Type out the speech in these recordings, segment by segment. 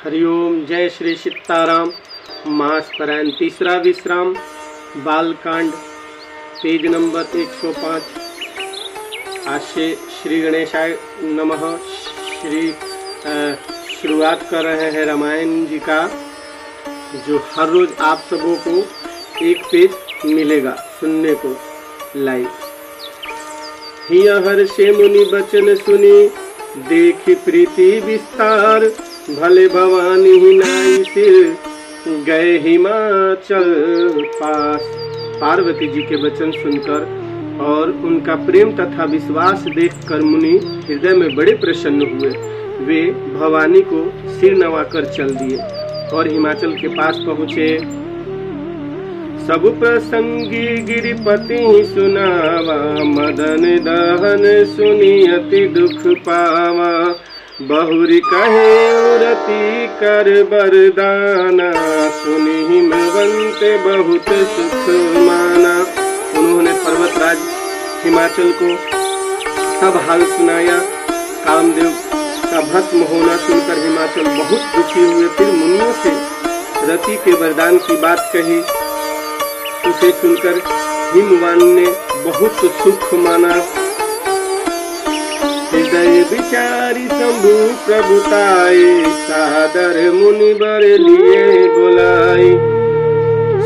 हरिओम। जय श्री सीताराम। मास परायण तीसरा विश्राम, बालकांड, पेज नंबर 105। आज से श्री गणेशाय नमः। शुरुआत कर रहे हैं रामायण जी का, जो हर रोज आप सबों को एक पेज मिलेगा सुनने को लाइव। हिया हर्षे मुनि बचन सुनी, देखी प्रीति विस्तार, भले भवानी ही नाई सिर, गए हिमाचल पास। पार्वती जी के वचन सुनकर और उनका प्रेम तथा विश्वास देखकर मुनि हृदय में बड़े प्रसन्न हुए। वे भवानी को सिर नवाकर चल दिए और हिमाचल के पास पहुँचे। सब प्रसंगी गिरिपति सुनावा, मदन दहन सुनी अति दुख पावा। बहुरी कहे उरती कर बरदाना, सुनी हिमवंत बहुत सुख माना। उन्होंने पर्वतराज हिमाचल को सब हाल सुनाया। कामदेव का भस्म होना सुनकर हिमाचल बहुत दुखी हुए। फिर मुनियों से रति के वरदान की बात कही। उसे सुनकर हिमवान ने बहुत सुख माना। हृदय विचारी शंभु प्रभुताए, सादर मुनि बर लिए बुलाए।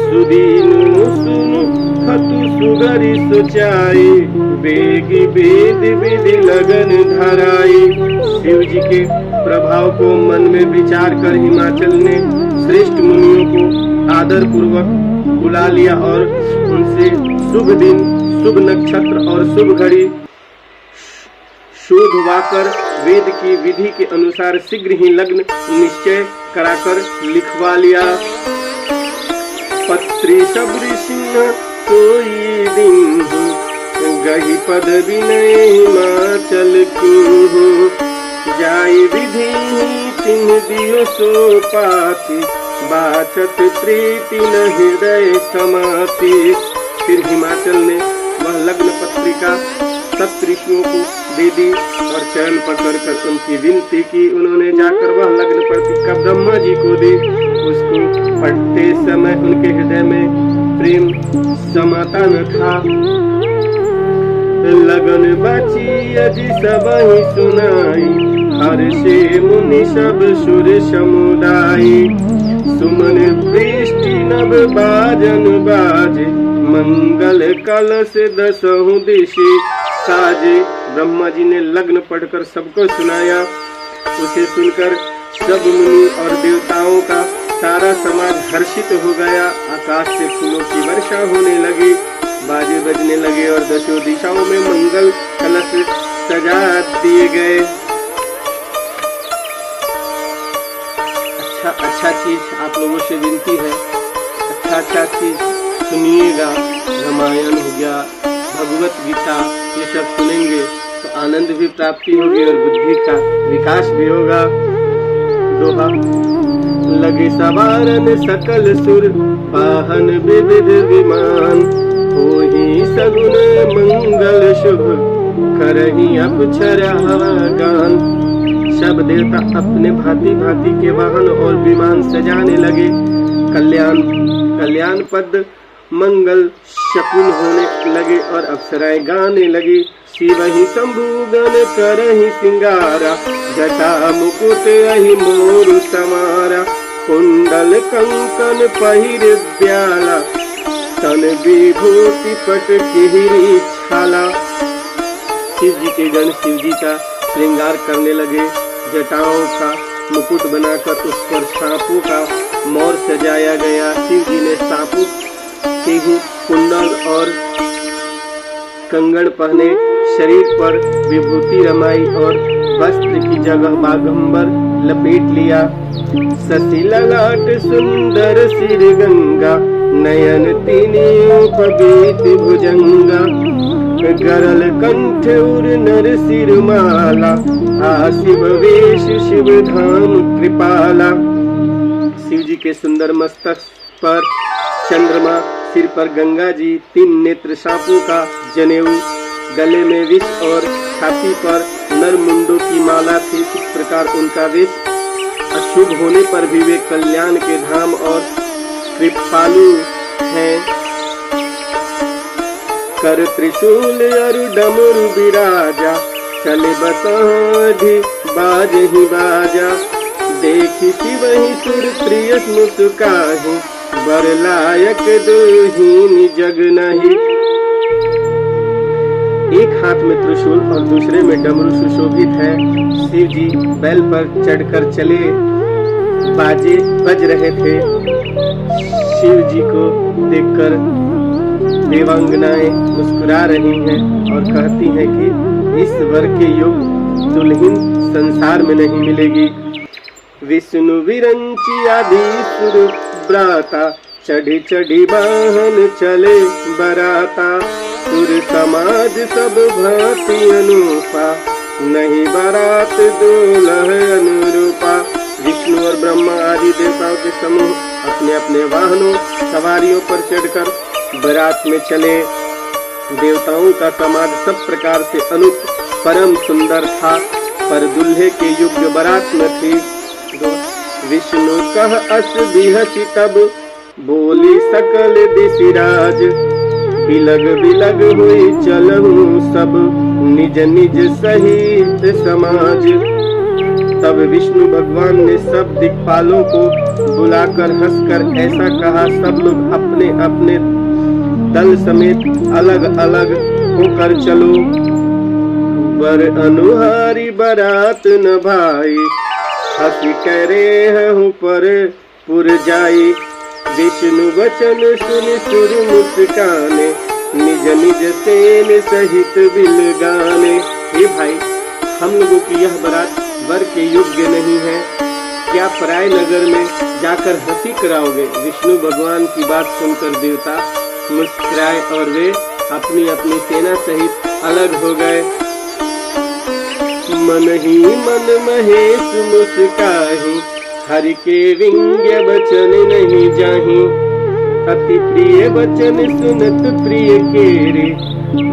सुदीनु सुनु खतु सुगरी सोचाई, बेगी वेद विधि लगन धराई। शिव जी के प्रभाव को मन में विचार कर हिमाचल ने श्रेष्ठ मुनियों को आदर पूर्वक बुला लिया और उनसे शुभ दिन, शुभ नक्षत्र और शुभ घड़ी शोधवाकर वेद की विधि के अनुसार शीघ्र ही लग्न निश्चय कराकर लिखवा लिया। पत्री सबरी सिंह कोई दिन, गही पद विनय हिमाचल क्यों। जाई विधि तिन्ह दियो सो पाती, बाचत प्रीति न हृदय समाती। फिर हिमाचल ने वह लग्न पत्रिका सप्तऋषियों को दे दी और चरण पकड़कर उनकी विनती की। उन्होंने जाकर वह लग्न पत्रिका ब्रह्मा जी को दी। उसको पढ़ते समय उनके हृदय में प्रेम समाता न था। लगन बची अजी सब ही सुनाई, हर्षे मुनि सब सुर समुदाय। सुमन वृष्टि नभ बाजन बाजे, मंगल कलश दसहु दिशि साजे। ब्रह्मा जी ने लग्न पढ़कर सबको सुनाया। उसे सुनकर सब मुनि और देवताओं का सारा समाज हर्षित हो गया। आकाश से फूलों की वर्षा होने लगी, बाजे बजने लगे और दसों दिशाओं में मंगल कलश सजा दिए गए। अच्छा चीज आप लोगों से विनती है, अच्छा चीज सुनिएगा। रामायण हो गया, भगवत गीता, ये सब सुनेंगे तो आनंद भी प्राप्ति होगी और बुद्धि का विकास भी होगा। दोहा। लगे सवारन सकल सुर, वाहन विविध विमान। होहि सगुन मंगल शुभ, करहि अप्सरा गान। सब देवता अपने भांति भांति के वाहन और विमान सजाने लगे। कल्याण पद मंगल शकुन होने लगे और अप्सराएं गाने लगी। शिव ही शंभु गण करहि सिंगारा, जटा मुकुट अहि मोर समारा। कुंडल कंकन पहिर ब्याला, तन विभूति पट किहिरी छाला। शिव जी के गण शिव जी का श्रृंगार करने लगे। जटाओं का मुकुट बनाकर उस पर सांपों का मोर सजाया गया। शिव जी ने सांपों के ही कुंडल और कंगन पहने, शरीर पर विभूति रमाई और वस्त्र की जगह बागंबर लपेट लिया। शशि ललाट सुंदर सिर गंगा, नयन तीनियों पबीत भुजंगा। गरल कंठ उर नर सिर माला, शिव वेश शिव धाम कृपाला। शिव जी के सुंदर मस्तक पर चंद्रमा, सिर पर गंगा जी, 3 नेत्र सांपों का जनेऊ, गले में विष और छाती पर नर मुंडों की माला थी। इस प्रकार उनका वेश शुभ होने पर भी वे कल्याण के धाम और कृपालु हैं। कर त्रिशूल और डमरू बिराजा, चले बताधि बाज ही बाजा। देखी शिवहि सुर प्रिय मुस्काहि, बर लायक दुहीन जग नहीं। एक हाथ में त्रिशूल और दूसरे में डमरू सुशोभित है। शिव जी बैल पर चढ़कर चले, बाजे बज रहे थे। शिव जी को देखकर देवांगनाएं मुस्कुरा रही हैं और कहती हैं कि इस वर के युग दुल्हन संसार में नहीं मिलेगी। विष्णु विरंची आदि सुर ब्राता, चढ़ी चढ़ी वाहन चले बराता। सुर समाज सब भांति अनूपा, नहीं बारात दूल्ह अनुरूपा। विष्णु और ब्रह्मा आदि देवताओं के समूह अपने अपने वाहनों सवारियों पर चढ़कर बारात में चले। देवताओं का समाज सब प्रकार से अनूप परम सुंदर था, पर दूल्हे के युग जो बारात में थी। विष्णु कह अस बिहसी तब, बोली सकल दिशिराज। बिलग बिलग हुई चलहु सब, निज निज सहित समाज। तब विष्णु भगवान ने सब दिक्पालों को बुलाकर हंसकर ऐसा कहा, सब लोग अपने अपने दल समेत अलग अलग होकर चलो। बर अनुहारी बारात न भाई, हंसी करे हूँ पर पुर जाई। विष्णु वचन सुन सुर मुस्काने, निज निज सेन सहित बिल गाने। हे भाई, हम लोगों की यह बारात वर के योग्य नहीं है, क्या पराय नगर में जाकर हंसी कराओगे। विष्णु भगवान की बात सुनकर देवता मुस्कुराए और वे अपनी अपनी सेना सहित अलग हो गए। मन ही मन महेश मुस्काहि, हरि के विंग्य वचन नहीं जाहि। अति प्रिय वचन सुनत प्रिय केरे,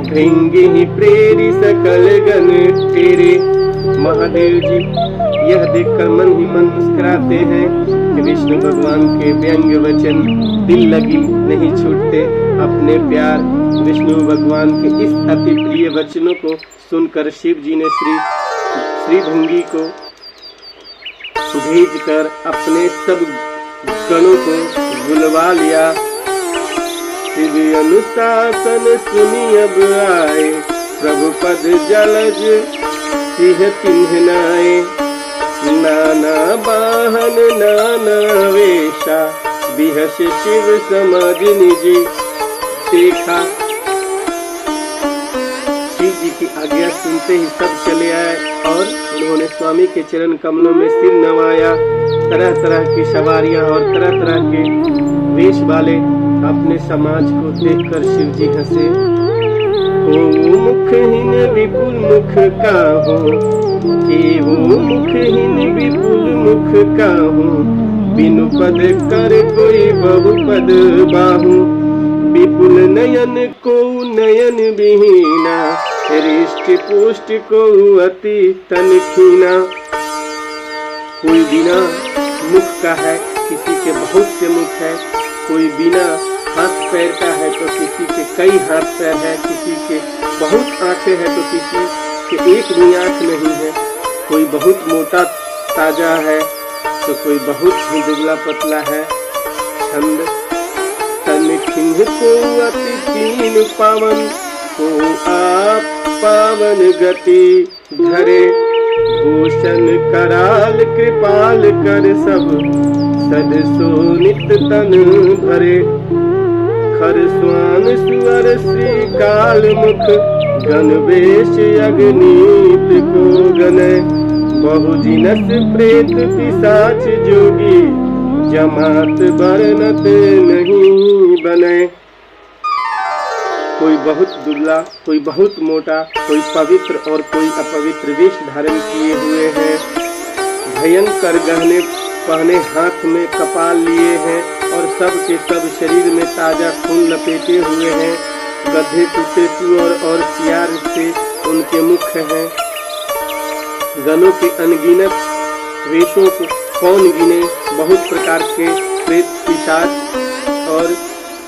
भृंगी ही प्रेरी सकल गण तेरे। महादेव जी यह देखकर मन ही मन मुस्कुराते हैं कि विष्णु भगवान के व्यंग्य वचन दिल लगी नहीं छूटते। अपने प्यार विष्णु भगवान के इस अति प्रिय वचनों को सुनकर शिव जी ने श्री भृंगी को भेजकर अपने सब गणों को बुलवा लिया। शिव अनुशासन सुनी अब आए, प्रभु पद जलज सिंह चिन्हनाए। नाना वाहन नाना वेशा, बिहस शिव समाज निजी देखा। शिव जी की आज्ञा सुनते ही सब चले आए और उन्होंने स्वामी के चरण कमलों में सिर नवाया। तरह तरह की सवारियां और तरह तरह के वेश वाले अपने समाज को देखकर शिव जी हंसे। हो मुखहीन विपुल मुख का हो, हो मुखहीन विपुल मुख का हो। बिनु पद कर कोई बहु पद बाहु, विपुल नयन को नयन विहीना। हृष्ट पुष्ट को अति तनखीना। कोई बिना मुख का है, किसी के बहुत से मुख है। कोई बिना हाथ पैर का है तो किसी के कई हाथ पैर है। किसी के बहुत आंखें हैं तो किसी के एक भी आंख नहीं है। कोई बहुत मोटा ताजा है तो कोई बहुत ही दुबला पतला है। छंद तन खिन्ह को अति तीन पावन, को आप पावन गति धरे। भूषण कराल कृपाल कर सब, सद सोनित तन भरे। खर स्वान सुअर श्री काल मुख, गणवेश अग्नीत को गने। बहुजिनस प्रेत पिशाच जोगी, जमात बरनत नहीं बने। कोई बहुत दुबला, कोई बहुत मोटा, कोई पवित्र और कोई अपवित्र वेश धारण किए हुए हैं। भयंकर गहने पहने हाथ में कपाल लिए हैं और सब के सब शरीर में ताजा खून लपेटे हुए हैं। गधे कुत्ते सुअर और सियार से उनके मुख हैं। गनों के अनगिनत वेशों कौन गिने, बहुत प्रकार के प्रेत पिशाच और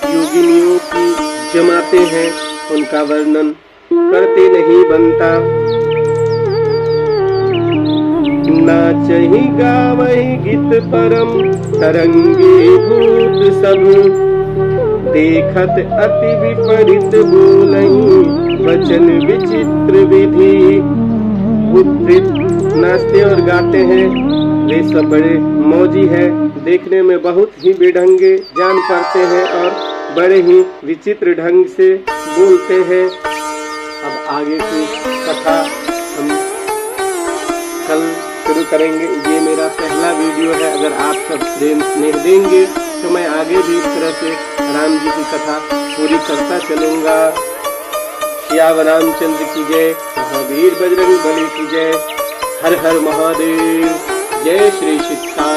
योगिनियों की जमाते हैं, उनका वर्णन करते नहीं बनता। नाचहि गावहि गीत परम तरंगे भूत सब, देखत अति विपरीत बोलहि वचन विचित्र विधि। भूत प्रेत नाचते और गाते हैं, वे सब बड़े मौजी हैं, देखने में बहुत ही बेढंगे जान पड़ते हैं और बड़े ही विचित्र ढंग से बोलते हैं। अब आगे की कथा हम कल शुरू करेंगे। ये मेरा पहला वीडियो है, अगर आप सब प्रेम स्नेह देंगे तो मैं आगे भी इस तरह से राम जी की कथा पूरी करता चलूँगा। सियावर रामचंद्र की जय, महावीर बजरंग बली की जय, हर हर महादेव, जय श्री सीता।